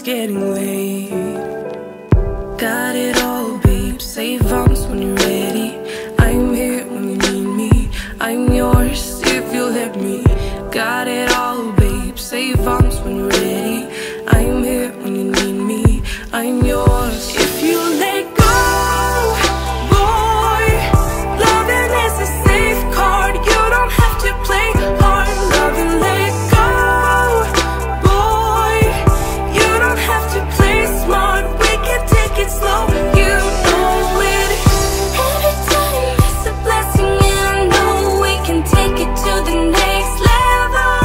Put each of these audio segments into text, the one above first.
getting late. Got it all, babe, say bounce when you're ready. I'm here when you need me, I'm yours if you let me. Got it all, babe, say bounce when you're ready. I'm here when you need me, I'm yours if you let go. Boy, loving is a safe card, you don't have to play hard. Love and let go. Boy, you don't have to play smart, we can take it slow, you know it. Every time is a blessing and I know we can take it to the next level.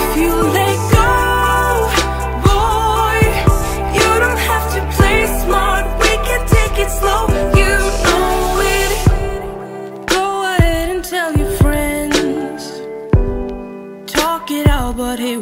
If you let go, boy, you don't have to play smart, we can take it slow, you know it. Go ahead and tell your friends, talk it out, but hey,